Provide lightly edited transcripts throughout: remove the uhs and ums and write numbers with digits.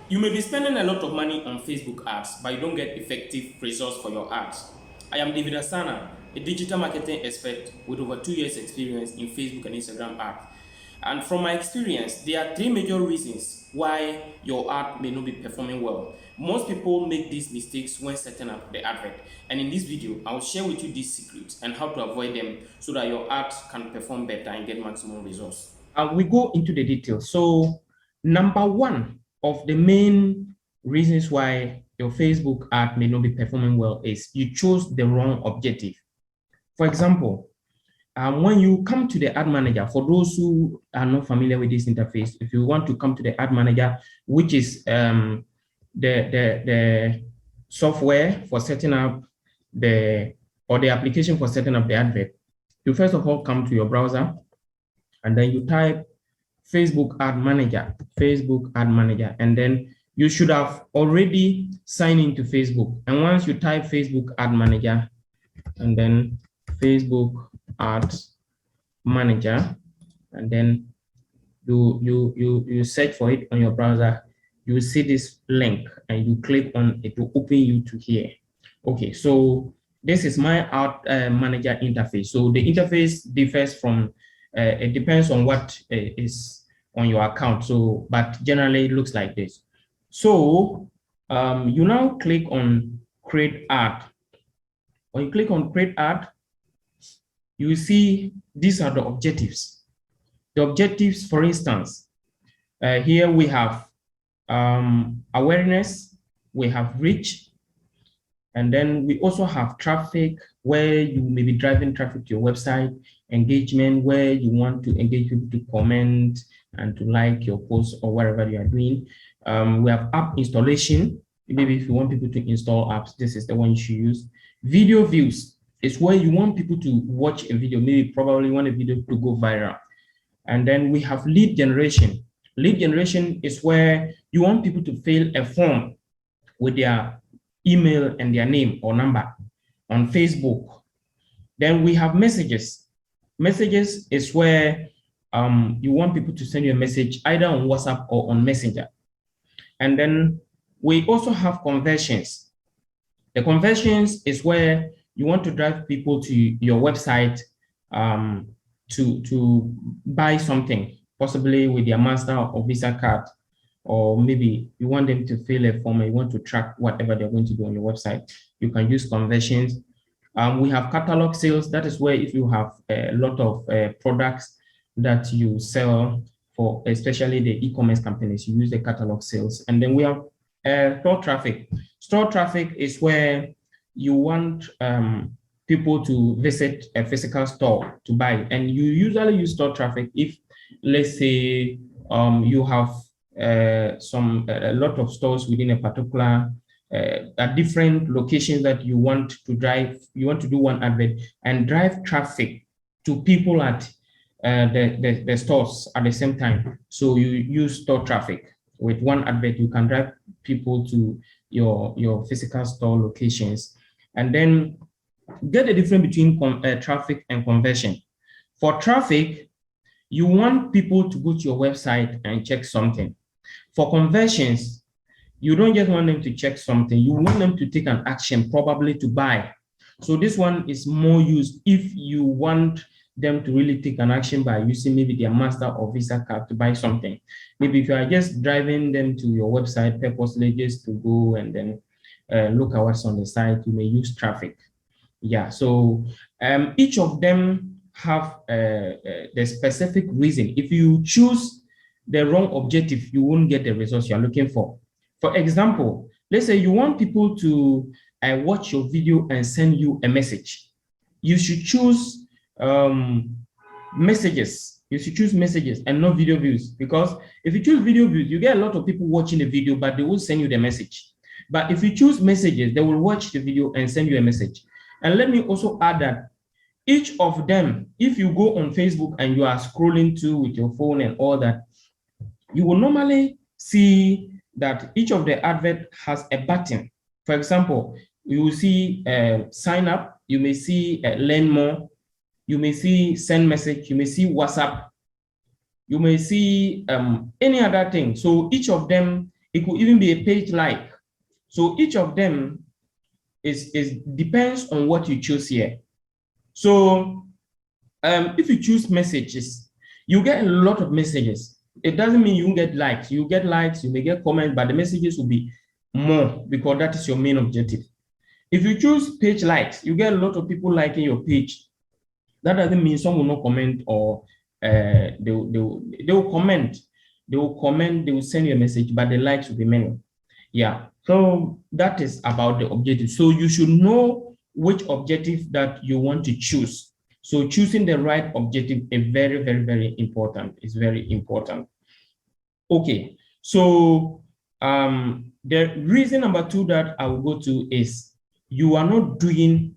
You may be spending a lot of money on Facebook ads, but you don't get effective results for your ads. I am David Asana, a digital marketing expert with over 2 years experience in Facebook and Instagram ads. And from my experience, there are three major reasons why your ad may not be performing well. Most people make these mistakes when setting up the advert. And in this video, I'll share with you these secrets and how to avoid them so that your ad can perform better and get maximum results. We go into the details. So, number one of the main reasons why your Facebook ad may not be performing well is you chose the wrong objective. For example, when you come to the ad manager, for those who are not familiar with this interface, if you want to come to the ad manager, which is the software for setting up the application for setting up the advert, you first of all come to your browser and then you type Facebook ad manager, and then you should have already signed into Facebook. And once you type Facebook ad manager and then Facebook ads manager, and then you search for it on your browser, you will see this link and you click on it to open you to here. Okay, so this is my ad manager interface. So the interface differs from it depends on what is on your account. So, but generally it looks like this. So you now click on create ad. When you click on create ad, you will see these are the objectives. The objectives, for instance, here we have awareness, we have reach, and then we also have traffic, where you may be driving traffic to your website, engagement, where you want to engage people to comment and to like your post or whatever you are doing. We have app installation. Maybe if you want people to install apps, this is the one you should use. Video views is where you want people to watch a video, maybe probably want a video to go viral. And then we have lead generation. Lead generation is where you want people to fill a form with their email and their name or number on Facebook. Then we have messages. Messages is where you want people to send you a message either on WhatsApp or on Messenger. And then we also have conversions. The conversions is where you want to drive people to your website to buy something, possibly with their Master or Visa card, or maybe you want them to fill a form and you want to track whatever they're going to do on your website. You can use conversions. We have catalog sales. That is where if you have a lot of products that you sell for, especially the e-commerce companies, you use the catalog sales. And then we have store traffic. Store traffic is where you want people to visit a physical store to buy. And you usually use store traffic if, let's say, you have a lot of stores within a particular at different locations that you want to drive, you want to do one advert and drive traffic to people at the stores at the same time. So you use store traffic. With one advert, you can drive people to your physical store locations. And then get the difference between traffic and conversion. For traffic, you want people to go to your website and check something. For conversions, you don't just want them to check something, you want them to take an action, probably to buy. So this one is more used if you want them to really take an action by using maybe their Master or Visa card to buy something. Maybe if you are just driving them to your website purposely just to go and then look at what's on the site, you may use traffic. Yeah, so each of them have the specific reason. If you choose the wrong objective, you won't get the results you're looking for. For example, let's say you want people to watch your video and send you a message. You should choose messages. You should choose messages and not video views, because if you choose video views, you get a lot of people watching the video, but they won't send you the message. But if you choose messages, they will watch the video and send you a message. And let me also add that each of them, if you go on Facebook and you are scrolling to with your phone and all that, you will normally see that each of the advert has a button. For example, you will see sign up, you may see learn more, you may see send message, you may see WhatsApp, you may see any other thing. So each of them It could even be a page like. So each of them is depends on what you choose here. So if you choose messages, you get a lot of messages. It doesn't mean you get likes. You get likes, you may get comments, but the messages will be more because that is your main objective. If you choose page likes, you get a lot of people liking your page. That doesn't mean some will not comment or they will comment. They will comment, they will send you a message, but the likes will be many. Yeah. So that is about the objective. So you should know which objective that you want to choose. So choosing the right objective is very, very, very important. It's very important. Okay. So the reason number 2 that I will go to is you are not doing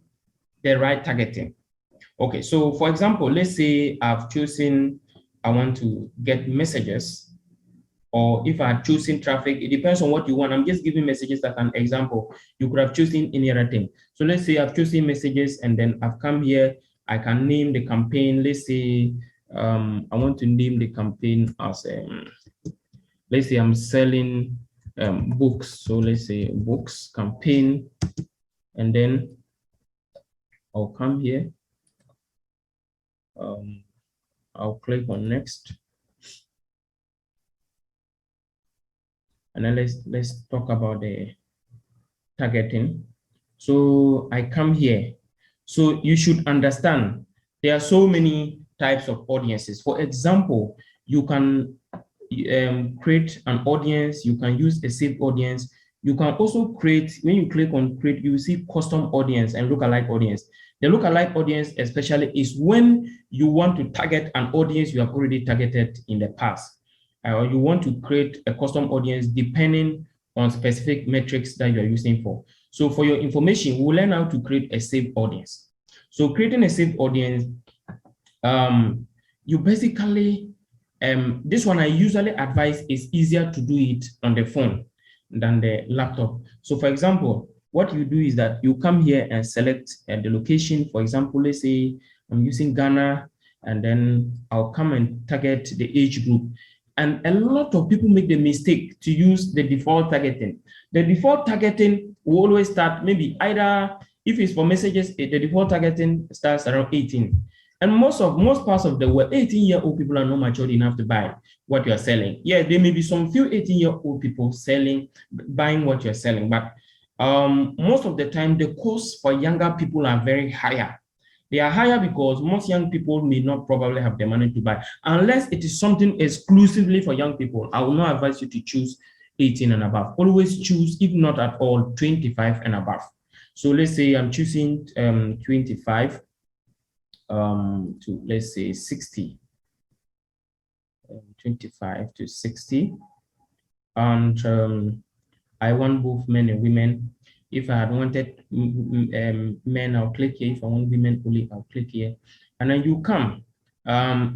the right targeting. Okay. So for example, let's say I've chosen, I want to get messages, or if I had chosen traffic, it depends on what you want. I'm just giving messages as an example. You could have chosen any other thing. So let's say I've chosen messages and then I've come here, I can name the campaign. Let's say I want to name the campaign as, let's say I'm selling books. So let's say books campaign, and then I'll come here. I'll click on next. And then let's talk about the targeting. So I come here. So you should understand there are so many types of audiences. For example, you can create an audience, you can use a saved audience. You can also create, when you click on create, you will see custom audience and lookalike audience. The lookalike audience especially is when you want to target an audience you have already targeted in the past. Or you want to create a custom audience depending on specific metrics that you are using for. So for your information, we'll learn how to create a saved audience. So creating a saved audience, you basically, this one I usually advise is easier to do it on the phone than the laptop. So for example, what you do is that you come here and select the location. For example, let's say I'm using Ghana, and then I'll come and target the age group. And a lot of people make the mistake to use the default targeting. The default targeting will always start maybe either, if it's for messages, the default targeting starts around 18. And most parts of the world, 18-year-old people are not mature enough to buy what you're selling. Yeah, there may be some few 18-year-old people buying what you're selling, but most of the time, the costs for younger people are very higher. They are higher because most young people may not probably have the money to buy. Unless it is something exclusively for young people, I will not advise you to choose 18 and above. Always choose, if not at all, 25 and above. So let's say I'm choosing 25 to, let's say, 60. 25 to 60. And I want both men and women. If I had wanted men, I'll click here. If I want women only, I'll click here. And then you come.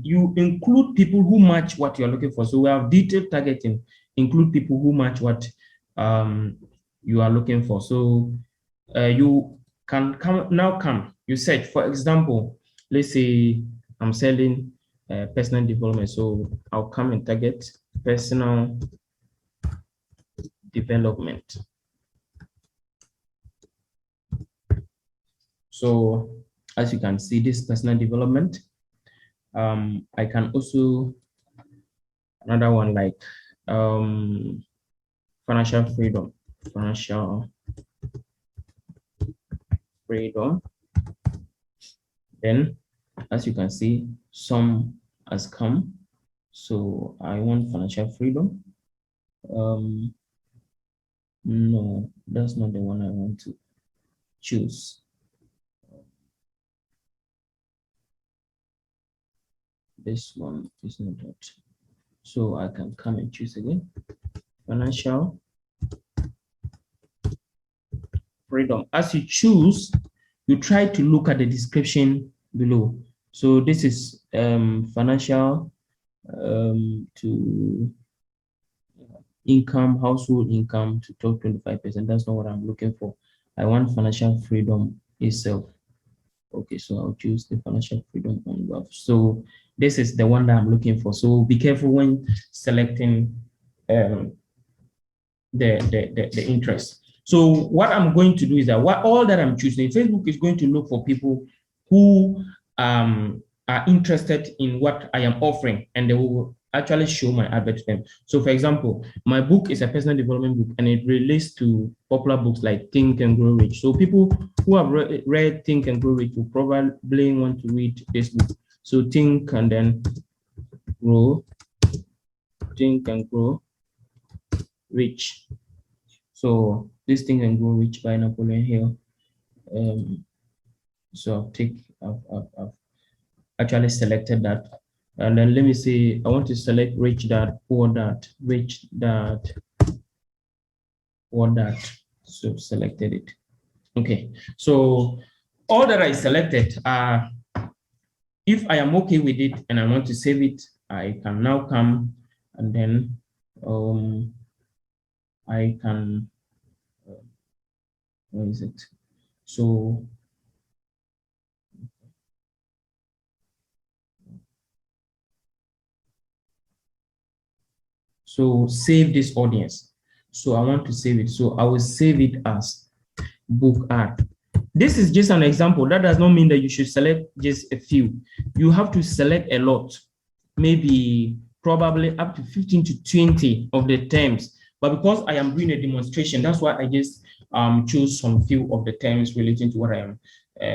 You include people who match what you're looking for. So we have detailed targeting. Include people who match what you are looking for. So you can come. You search. For example, let's say I'm selling personal development. So I'll come and target personal development. So as you can see, this personal development. I can also, another one like financial freedom. Then, as you can see, some has come. So I want financial freedom. No, that's not the one I want to choose. This one is not that. So I can come and choose again. Financial freedom. As you choose, you try to look at the description below. So this is financial to income, household income to top 25%. That's not what I'm looking for. I want financial freedom itself. Okay, so I'll choose the financial freedom on wealth. So this is the one that I'm looking for. So be careful when selecting the interest. So what I'm going to do is that all that I'm choosing, Facebook is going to look for people who are interested in what I am offering, and they will actually show my advert to them. So for example, my book is a personal development book, and it relates to popular books like Think and Grow Rich. So people who have read Think and Grow Rich will probably want to read this book. So Think and then Grow, Think and Grow Rich. So this Think and Grow Rich by Napoleon Hill. So I've actually selected that. And then let me see, I want to select Rich Dad, Poor Dad, Rich Dad, Poor Dad. So selected it. Okay, so all that I selected, if I am okay with it and I want to save it, I can now come and then I can, where is it? So save this audience. So I want to save it. So I will save it as book ad. This is just an example. That does not mean that you should select just a few. You have to select a lot, maybe probably up to 15 to 20 of the terms. But because I am doing a demonstration, that's why I just choose some few of the terms relating to what I am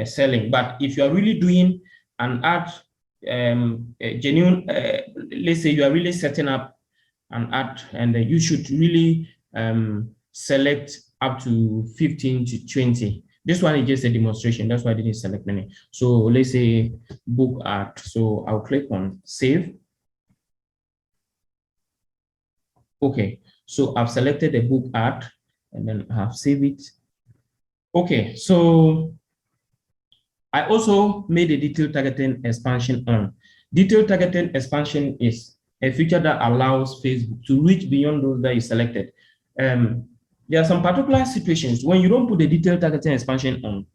selling. But if you are really doing an ad, a genuine, let's say you are really setting up an ad, and you should really select up to 15 to 20. This one is just a demonstration. That's why I didn't select many. So let's say book ad. So I'll click on save. Okay, so I've selected the book ad and then I have saved it. Okay, so I also made a detailed targeting expansion on. Detailed targeting expansion is a feature that allows Facebook to reach beyond those that you selected. There are some particular situations when you don't put the detailed targeting expansion on,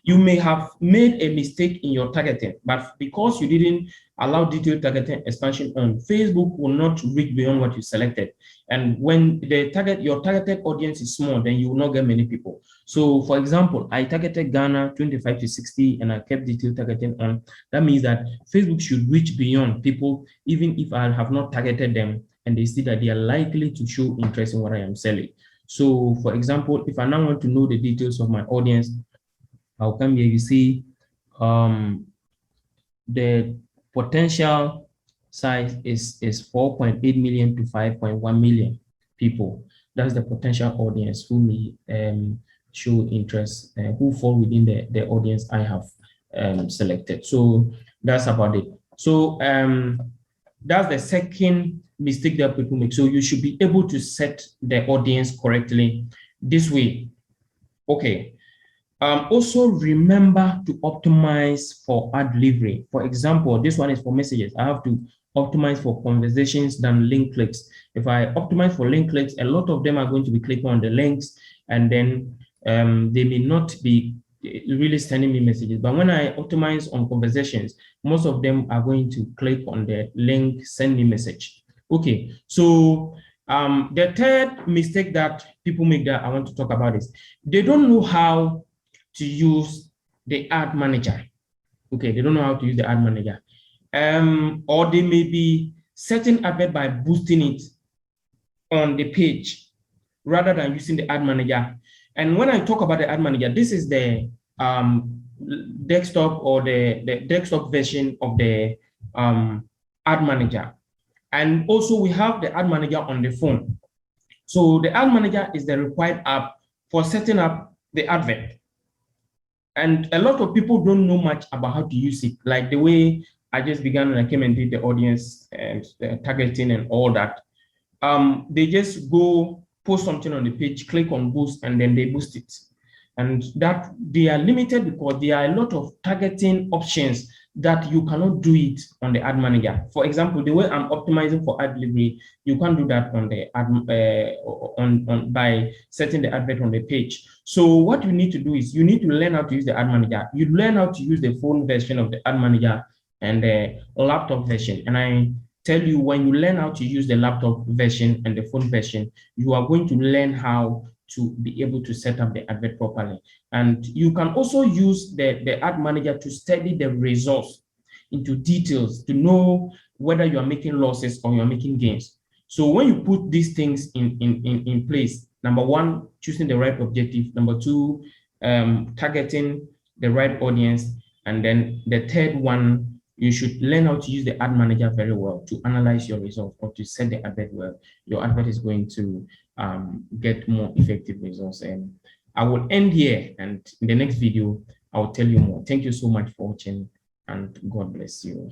you may have made a mistake in your targeting, but because you didn't allow detailed targeting expansion on, Facebook will not reach beyond what you selected. And when your targeted audience is small, then you will not get many people. So for example, I targeted Ghana 25 to 60 and I kept detailed targeting on. That means that Facebook should reach beyond people, even if I have not targeted them and they see that they are likely to show interest in what I am selling. So for example, if I now want to know the details of my audience, I'll come here, you see the potential size is 4.8 million to 5.1 million people. That's the potential audience who may show interest, who fall within the audience I have selected. So that's about it. So that's the second mistake that people make. So you should be able to set the audience correctly this way. Okay. Also remember to optimize for ad delivery. For example, this one is for messages. I have to optimize for conversations than link clicks. If I optimize for link clicks, a lot of them are going to be clicking on the links, and then they may not be really sending me messages. But when I optimize on conversations, most of them are going to click on the link, send me message. Okay, so the third mistake that people make that I want to talk about is they don't know how to use the ad manager. Okay, they don't know how to use the ad manager. Or they may be setting advert by boosting it on the page rather than using the ad manager. And when I talk about the ad manager, this is the desktop or the desktop version of the ad manager. And also we have the ad manager on the phone. So the ad manager is the required app for setting up the advert. And a lot of people don't know much about how to use it. Like the way I just began when I came and did the audience and the targeting and all that. They just go post something on the page, click on boost, and then they boost it. And that they are limited because there are a lot of targeting options that you cannot do it on the ad manager. For example, the way I'm optimizing for ad delivery, you can't do that on the ad by setting the advert on the page. So what you need to do is you need to learn how to use the ad manager. You learn how to use the phone version of the ad manager and the laptop version. And tell you when you learn how to use the laptop version and the phone version, you are going to learn how to be able to set up the advert properly. And you can also use the ad manager to study the results into details to know whether you are making losses or you are making gains. So when you put these things in place, number one, choosing the right objective. Number two, targeting the right audience. And then the third one, you should learn how to use the ad manager very well to analyze your results or to set the advert well. Your advert is going to get more effective results. And I will end here, and in the next video, I will tell you more. Thank you so much for watching, and God bless you.